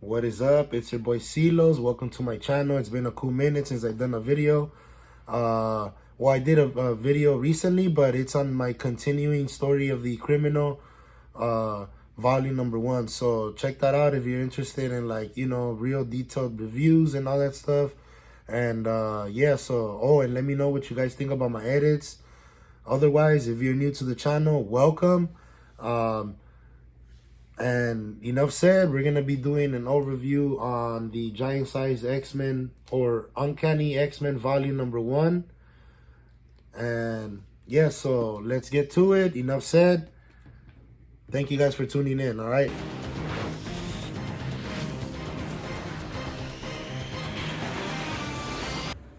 What is up? It's your boy CLOS. Welcome to my channel. It's been a cool minute since I've done a video. Well, I did a video recently, but it's on my continuing story of the criminal, volume number 1. So check that out if you're interested in, like, real detailed reviews and all that stuff. And yeah, so and let me know what you guys think about my edits. Otherwise, if you're new to the channel, welcome. And enough said, we're going to be doing an overview on the Giant Size X Men or Uncanny X Men volume number 1. And yeah, so let's get to it. Enough said. Thank you guys for tuning in, all right?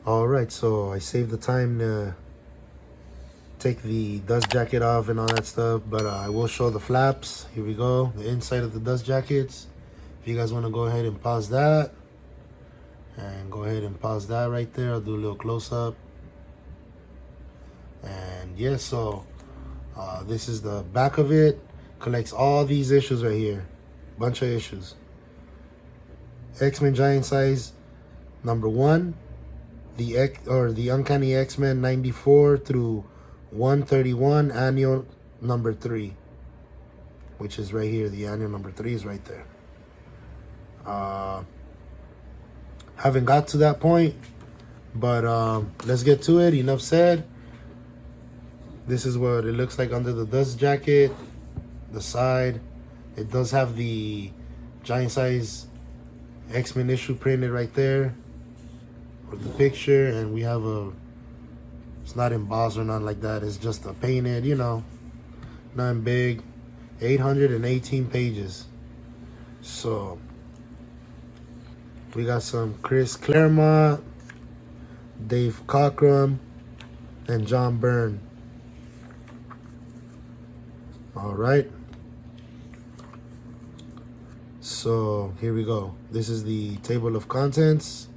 All right, so I saved the time to take the dust jacket off and all that stuff, but I will show the flaps. Here we go, the inside of the dust jackets. If you guys want to go ahead and pause that, and go ahead and pause that right there. I'll do a little close-up. And yeah, so this is the back of it. Collects all these issues right here, bunch of issues. X-Men Giant Size number 1, the Uncanny X Men 94 through 131, annual number 3, which is right here. The annual number 3 is right there. Haven't got to that point, but let's get to it. Enough said. This is what it looks like under the dust jacket. The side, it does have the Giant Size X-Men issue printed right there with the picture, and we have it's not embossed or nothing like that. It's just a painted, nothing big. 818 pages. So we got some Chris Claremont, Dave Cockrum, and John Byrne. All right. So here we go. This is the table of contents,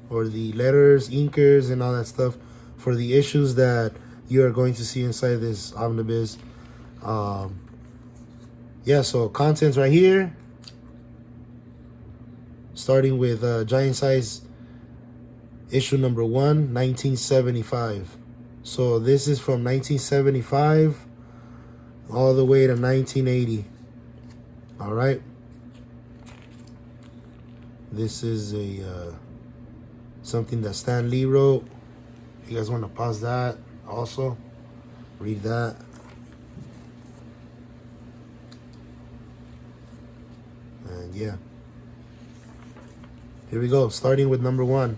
or the letters, inkers, and all that stuff for the issues that you are going to see inside this omnibus. Yeah, so contents right here, starting with Giant Size issue number 1, 1975. So this is from 1975 all the way to 1980. All right. This is something that Stan Lee wrote. If you guys want to pause that, also read that. And yeah, here we go. Starting with number 1,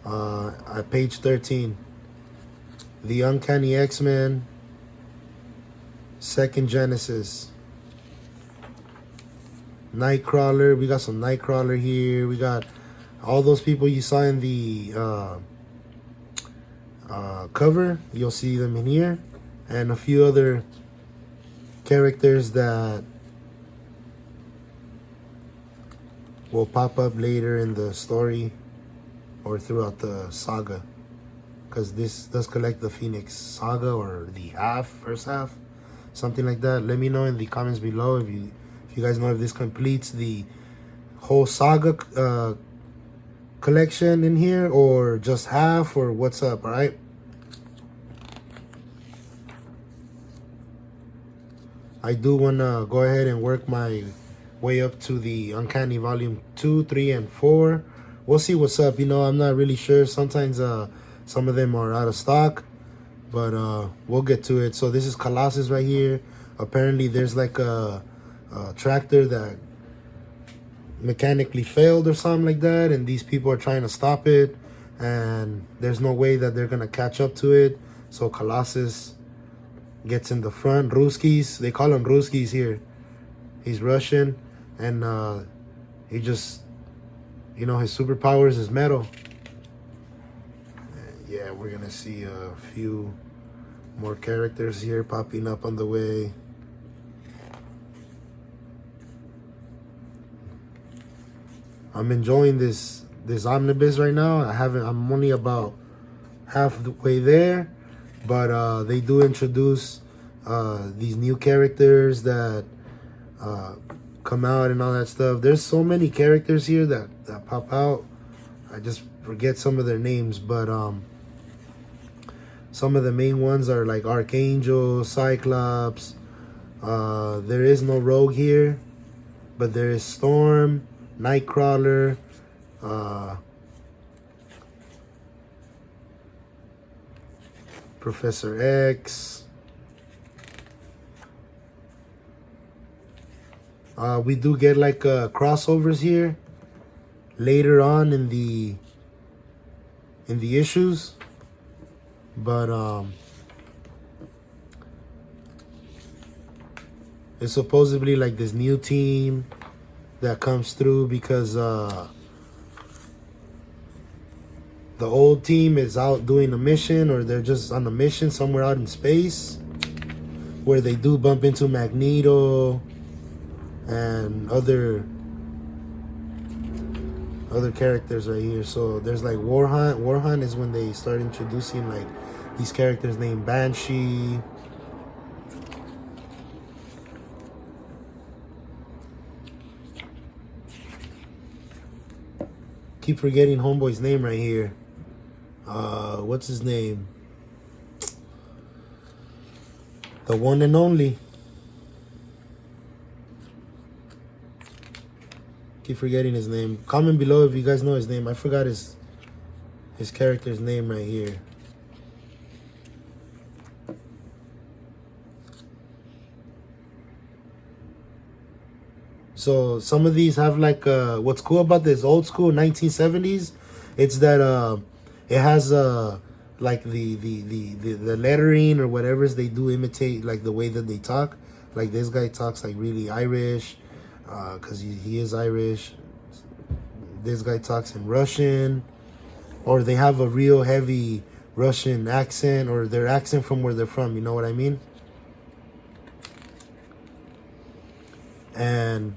at page 13, the Uncanny X Men, Second Genesis. Nightcrawler. We got some Nightcrawler here. We got all those people you saw in the cover. You'll see them in here, and a few other characters that will pop up later in the story or throughout the saga, because this does collect the Phoenix saga, or the first half, something like that. Let me know in the comments below if you guys know if this completes the whole saga collection in here, or just half, or what's up. All right. I do want to go ahead and work my way up to the Uncanny volume 2, 3, and 4. We'll see what's up. I'm not really sure. Sometimes some of them are out of stock, but we'll get to it. So this is Colossus right here. Apparently there's like a tractor that mechanically failed or something like that, and these people are trying to stop it, and there's no way that they're gonna catch up to it. So Colossus gets in the front. Ruskis, they call him Ruskis here. He's Russian, and he just, his superpowers is metal. And yeah, we're gonna see a few more characters here popping up on the way. I'm enjoying this omnibus right now. I'm only about halfway there, but they do introduce these new characters that come out and all that stuff. There's so many characters here that pop out. I just forget some of their names, but some of the main ones are like Archangel, Cyclops. There is no Rogue here, but there is Storm, Nightcrawler, Professor X. We do get like crossovers here later on in the issues, but it's supposedly like this new team that comes through because the old team is out doing a mission, or they're just on a mission somewhere out in space, where they do bump into Magneto and other characters right here. So there's like War Hunt. War Hunt is when they start introducing like these characters named Banshee. Keep forgetting homeboy's name right here. What's his name? The one and only. Keep forgetting his name. Comment below if you guys know his name. I forgot his character's name right here. So some of these have like what's cool about this old school 1970s, it's that it has like the lettering or whatever they do imitate like the way that they talk. Like this guy talks like really Irish, because he is Irish. This guy talks in Russian, or they have a real heavy Russian accent, or their accent from where they're from, you know what I mean? And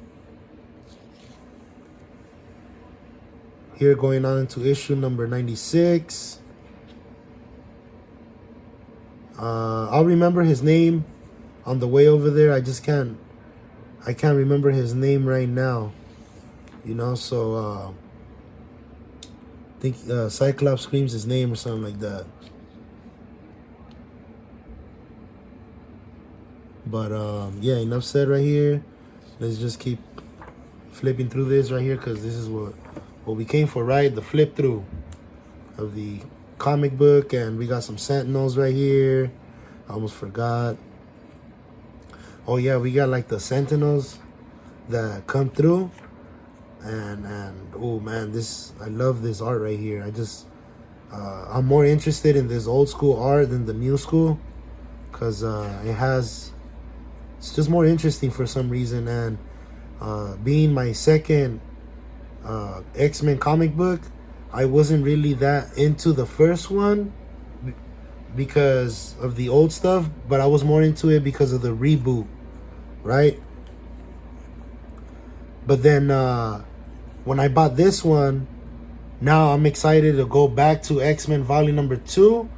here going on into issue number 96. I'll remember his name on the way over there. I can't remember his name right now, you know. So I think Cyclops screams his name or something like that. But yeah, enough said right here. Let's just keep flipping through this right here, because this is what we came for, right? The flip through of the comic book. And we got some Sentinels right here. I almost forgot. Oh yeah, we got like the Sentinels that come through, and oh man, I love this art right here. I'm more interested in this old school art than the new school, because it's just more interesting for some reason. And being my second X Men comic book, I wasn't really that into the first one because of the old stuff, but I was more into it because of the reboot, right? But then when I bought this one, now I'm excited to go back to X Men Volume number 2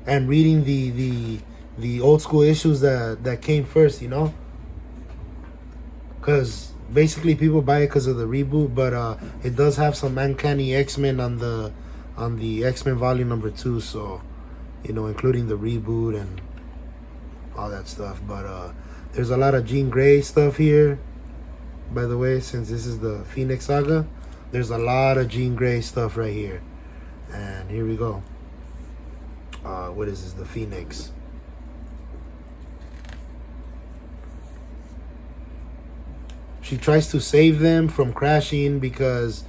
and reading the old school issues that came first, you know, because basically people buy it because of the reboot, but it does have some Uncanny X Men on the X Men Volume number 2, so, you know, including the reboot and all that stuff. But there's a lot of Jean Grey stuff here, by the way. Since this is the Phoenix Saga, there's a lot of Jean Grey stuff right here. And here we go. What is this? The Phoenix. She tries to save them from crashing because,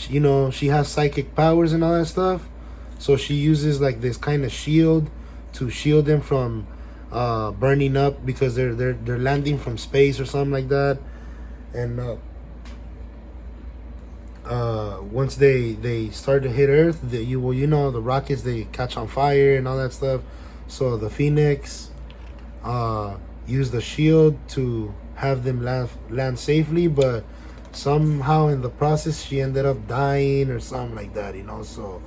you know, she has psychic powers and all that stuff. So she uses like this kind of shield to shield them from burning up, because they're landing from space or something like that. And once they start to hit Earth, you know, the rockets, they catch on fire and all that stuff. So the Phoenix used the shield to have them land safely, but somehow in the process she ended up dying or something like that, you know. So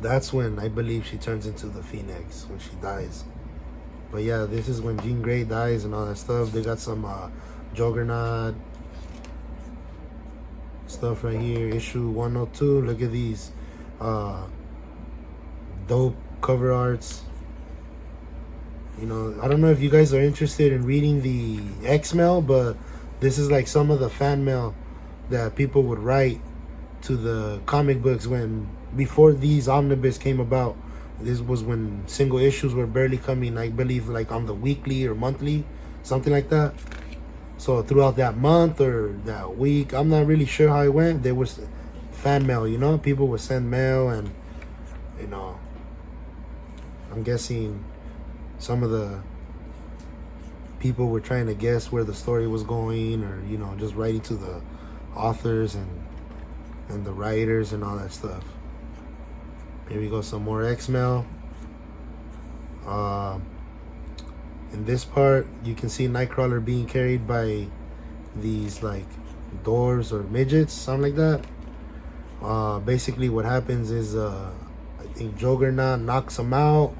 that's when I believe she turns into the Phoenix, when she dies. But yeah, this is when Jean Grey dies and all that stuff. They got some Juggernaut stuff right here. Issue 102. Look at these dope cover arts. You know, I don't know if you guys are interested in reading the X mail, but this is like some of the fan mail that people would write to the comic books when before these omnibus came about. This was when single issues were barely coming, I believe, like on the weekly or monthly, something like that. So throughout that month or that week, I'm not really sure how it went. There was fan mail, you know, people would send mail, and you know, I'm guessing some of the people were trying to guess where the story was going, or you know, just writing to the authors and the writers and all that stuff. Here we go, some more X-Mail. In this part, you can see Nightcrawler being carried by these like dwarves or midgets, something like that. Basically what happens is I think Juggernaut knocks him out.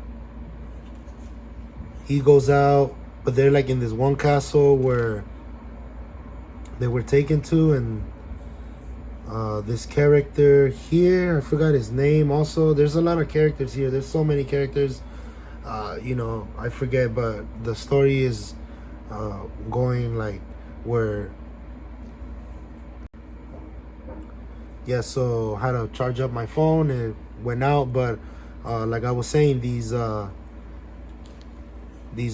He goes out, but they're like in this one castle where they were taken to, and this character here, I forgot his name also. There's a lot of characters here. There's so many characters. You know, I forget, but the story is going like where... Yeah, so I had to charge up my phone. It went out, but like I was saying, these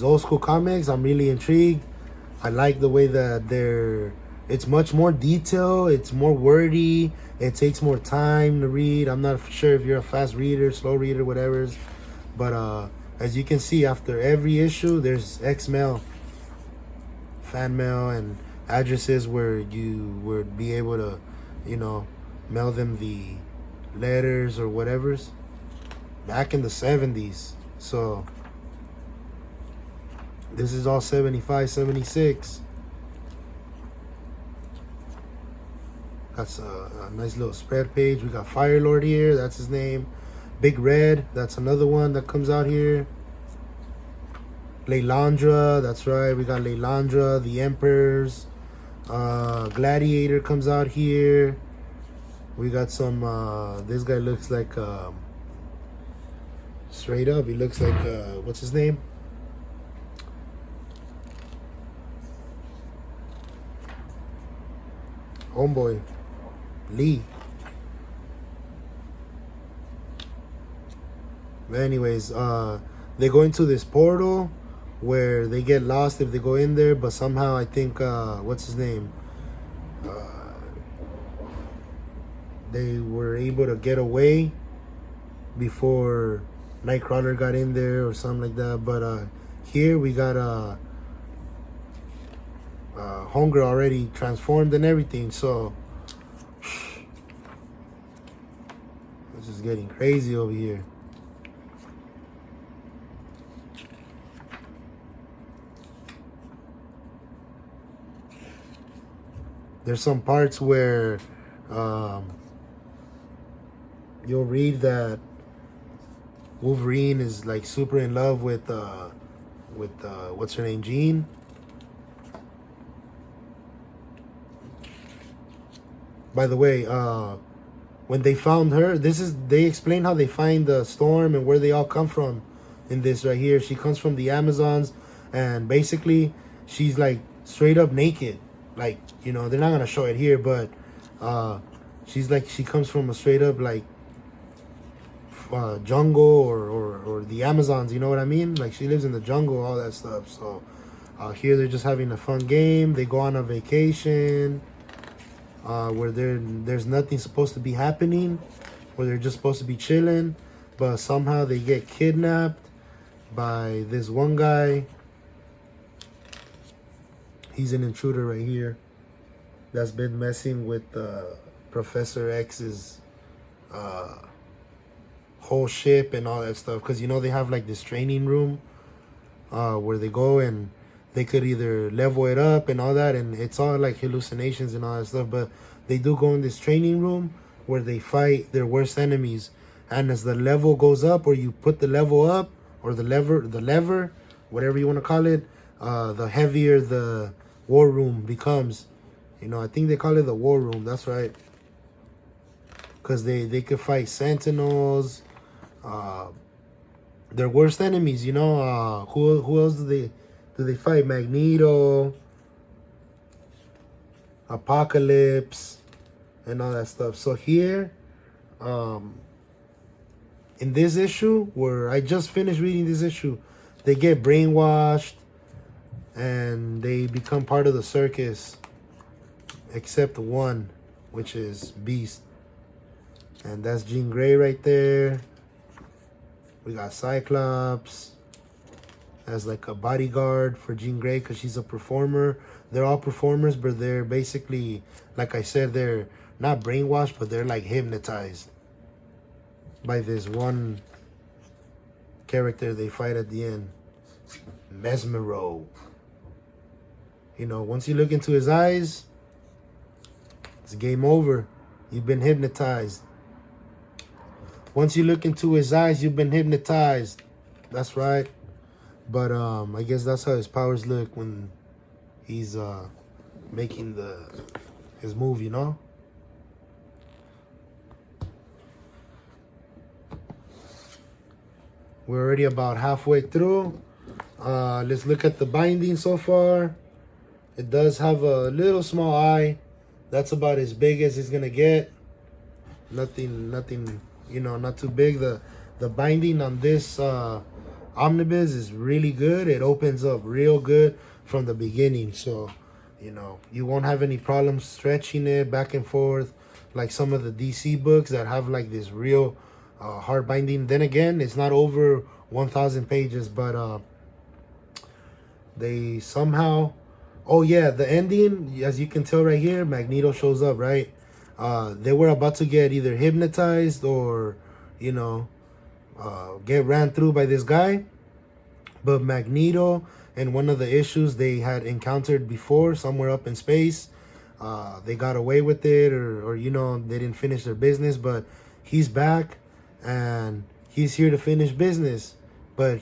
old school comics, I'm really intrigued. I like the way that it's much more detailed, it's more wordy, it takes more time to read. I'm not sure if you're a fast reader, slow reader, whatever, but as you can see, after every issue there's X-Mail, fan mail, and addresses where you would be able to, you know, mail them the letters or whatever's back in the 70s. So this is all 75, 76. That's a nice little spread page. We got Firelord here, that's his name. Big Red, that's another one that comes out here. Leylandra, that's right, we got Leylandra, the Emperors. Gladiator comes out here. We got some, this guy looks like, straight up, he looks like, what's his name? Homeboy, Lee. But anyways, they go into this portal where they get lost if they go in there, but somehow I think, what's his name? They were able to get away before Nightcrawler got in there or something like that. But here we got Homegirl already transformed and everything, so this is getting crazy over here. There's some parts where you'll read that Wolverine is like super in love with what's her name, Jean. By the way, when they found her, they explain how they find the Storm and where they all come from in this right here. She comes from the Amazons, and basically she's like straight up naked. Like, you know, they're not gonna show it here, but she's like, she comes from a straight up like jungle or the Amazons, you know what I mean? Like, she lives in the jungle, all that stuff. So here they're just having a fun game. They go on a vacation where there's nothing supposed to be happening, where they're just supposed to be chilling, but somehow they get kidnapped by this one guy. He's an intruder right here that's been messing with Professor X's whole ship and all that stuff, because you know they have like this training room where they go and they could either level it up and all that, and it's all like hallucinations and all that stuff, but they do go in this training room where they fight their worst enemies, and as the level goes up, or you put the level up or the lever, whatever you want to call it, the heavier the war room becomes. You know, I think they call it the war room. That's right. Because they could fight sentinels, their worst enemies. You know, who else do they fight? Magneto, Apocalypse, and all that stuff. So here, in this issue, where I just finished reading this issue, they get brainwashed and they become part of the circus, except one, which is Beast. And that's Jean Grey right there. We got Cyclops as like a bodyguard for Jean Grey because she's a performer. They're all performers, but they're basically, like I said, they're not brainwashed, but they're like hypnotized by this one character they fight at the end, Mesmero. You know, once you look into his eyes, it's game over. You've been hypnotized. Once you look into his eyes, you've been hypnotized. That's right. But I guess that's how his powers look when he's making his move, you know? We're already about halfway through. Let's look at the binding so far. It does have a little small eye. That's about as big as it's gonna get. Nothing, you know, not too big. The binding on this omnibus is really good. It opens up real good from the beginning, so you know you won't have any problems stretching it back and forth like some of the DC books that have like this real hard binding. Then again, it's not over 1,000 pages, but they somehow, oh yeah, the ending, as you can tell right here, Magneto shows up, right? They were about to get either hypnotized or, you know, get ran through by this guy. But Magneto, in one of the issues they had encountered before, somewhere up in space, they got away with it, or you know, they didn't finish their business. But he's back, and he's here to finish business. But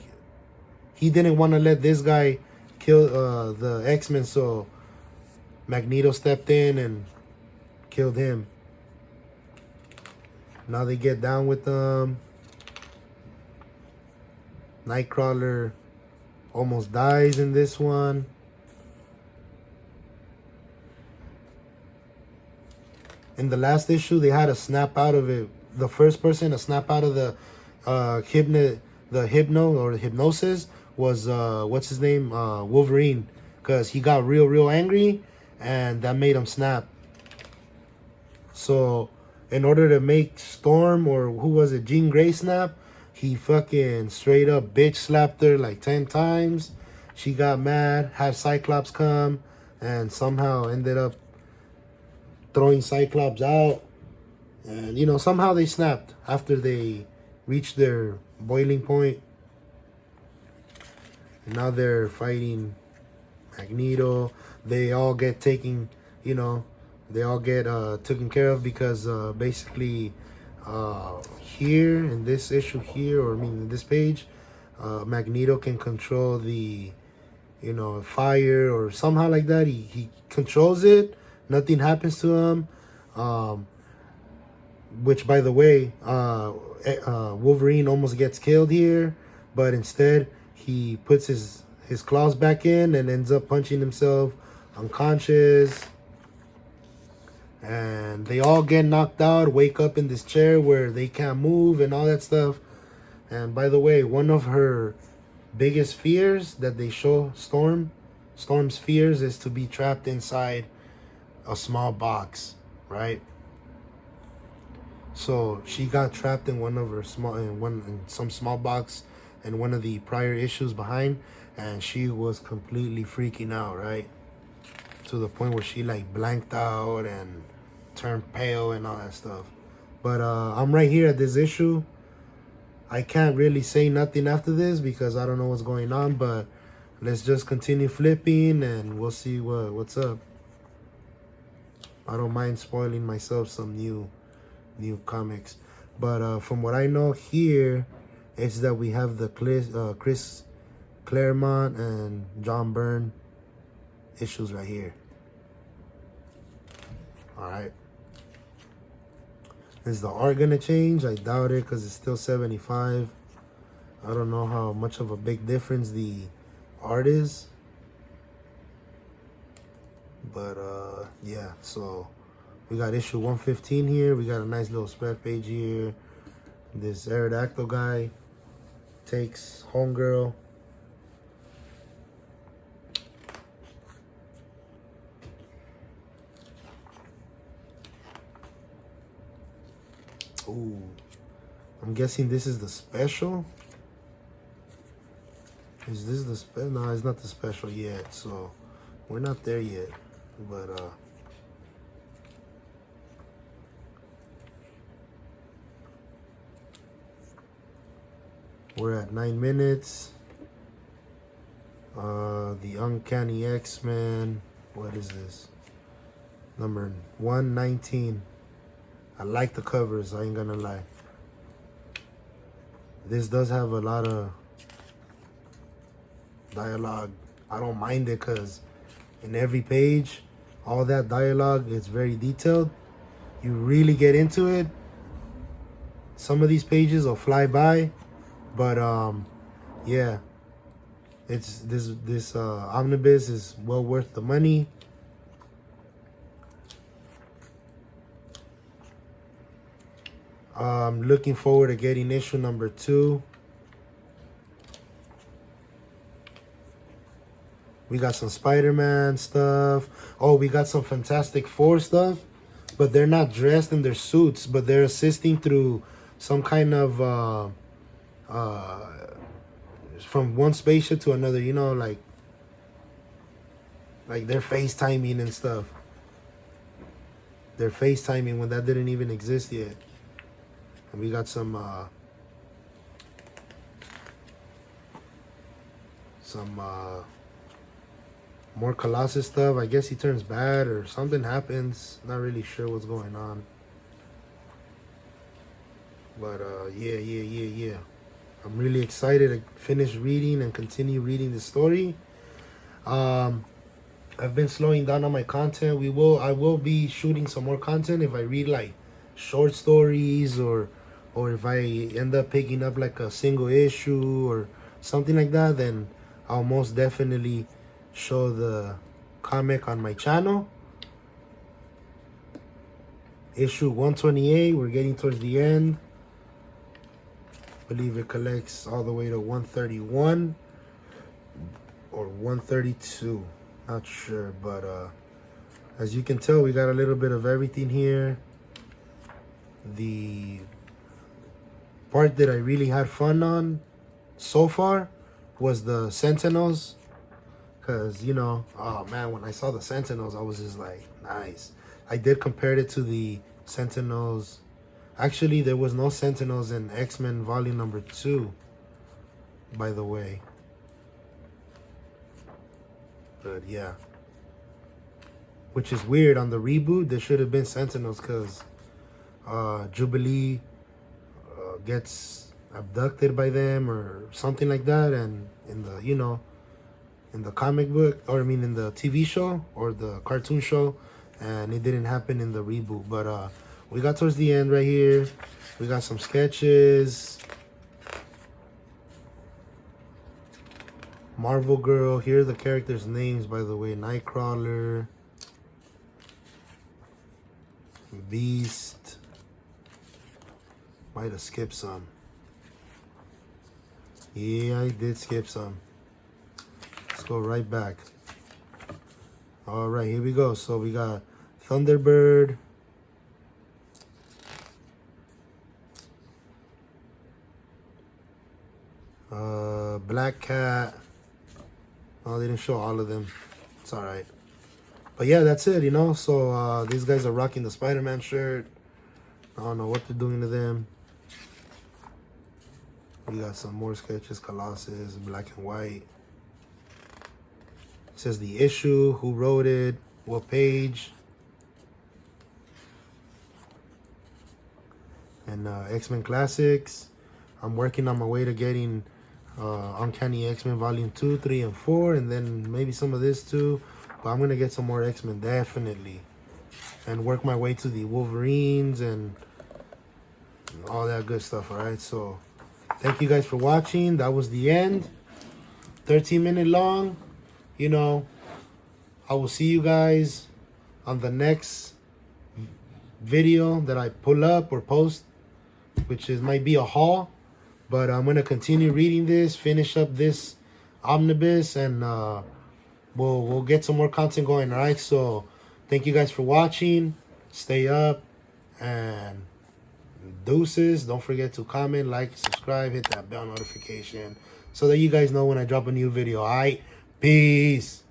he didn't want to let this guy kill the X-Men, so Magneto stepped in and killed him. Now they get down with them. Nightcrawler almost dies in this one. In the last issue, they had to snap out of it. The first person to snap out of the hypnosis was what's his name, Wolverine, because he got real angry, and that made him snap. So in order to make Storm, or who was it, Jean Grey, snap, he fucking straight up bitch slapped her like 10 times. She got mad, had Cyclops come, and somehow ended up throwing Cyclops out. And you know, somehow they snapped after they reached their boiling point. And now they're fighting Magneto. They all get taken, you know, they all get taken care of because basically here in this issue here, or I mean in this page, Magneto can control the, you know, fire or somehow like that. He controls it. Nothing happens to him. Which, by the way, Wolverine almost gets killed here, but instead he puts his claws back in and ends up punching himself unconscious. And they all get knocked out, wake up in this chair where they can't move and all that stuff. And by the way, one of her biggest fears that they show Storm's fears is to be trapped inside a small box, right? So she got trapped in one of her some small box in one of the prior issues behind, and she was completely freaking out, right? To the point where she like blanked out and turned pale and all that stuff. But I'm right here at this issue. I can't really say nothing after this because I don't know what's going on, but let's just continue flipping and we'll see what's up. I don't mind spoiling myself some new comics, but from what I know here is that we have the Chris Claremont and John Byrne issues right here. Alright. Is the art gonna change? I doubt it because it's still 75. I don't know how much of a big difference the art is. But yeah, so we got issue 115 here. We got a nice little spread page here. This Aerodactyl guy takes Homegirl. Ooh, I'm guessing this is the special. Is this the special? No, it's not the special yet. So we're not there yet. But we're at 9 minutes. The Uncanny X Men. What is this? Number 119. I like the covers, I ain't gonna lie. This does have a lot of dialogue. I don't mind it because in every page, all that dialogue is very detailed. You really get into it. Some of these pages will fly by, but yeah, it's this omnibus is well worth the money. I'm looking forward to getting issue number 2. We got some Spider-Man stuff. Oh, we got some Fantastic Four stuff, but they're not dressed in their suits, but they're assisting through some kind of from one spaceship to another, you know, like they're FaceTiming and stuff. They're FaceTiming when that didn't even exist yet. And we got some more Colossus stuff. I guess he turns bad or something happens. Not really sure what's going on. But yeah. I'm really excited to finish reading and continue reading the story. I've been slowing down on my content. I will be shooting some more content if I read like short stories or if I end up picking up like a single issue or something like that, then I'll most definitely show the comic on my channel. Issue 128, we're getting towards the end. I believe it collects all the way to 131 or 132, not sure, but as you can tell, we got a little bit of everything here. The part that I really had fun on so far was the Sentinels, because, you know, oh man, when I saw the Sentinels, I was just like, nice. I did compare it to the Sentinels. Actually, there was no Sentinels in X Men volume number 2, by the way. But yeah, which is weird. On the reboot, there should have been Sentinels because Jubilee gets abducted by them or something like that, and in the, you know, in the comic book, or I mean in the TV show or the cartoon show, and it didn't happen in the reboot. But we got towards the end right here. We got some sketches. Marvel Girl. Here are the characters' names, by the way. Nightcrawler, Beast. Might have skipped some. Yeah, I did skip some. Let's go right back. All right, here we go. So we got Thunderbird. Black Cat. Oh, they didn't show all of them. It's all right. But yeah, that's it, you know. So these guys are rocking the Spider-Man shirt. I don't know what they're doing to them. We got some more sketches. Colossus, black and white. It says the issue, who wrote it, what page. And X Men Classics. I'm working on my way to getting Uncanny X Men Volume 2, 3, and 4, and then maybe some of this too. But I'm gonna get some more X Men definitely, and work my way to the Wolverines and all that good stuff. All right, so thank you guys for watching. That was the end. 13-minute long. You know, I will see you guys on the next video that I pull up or post, which might be a haul. But I'm gonna continue reading this, finish up this omnibus, and we'll get some more content going. All right, so thank you guys for watching. Stay up and deuces. Don't forget to comment, like, subscribe, hit that bell notification so that you guys know when I drop a new video. All right, peace.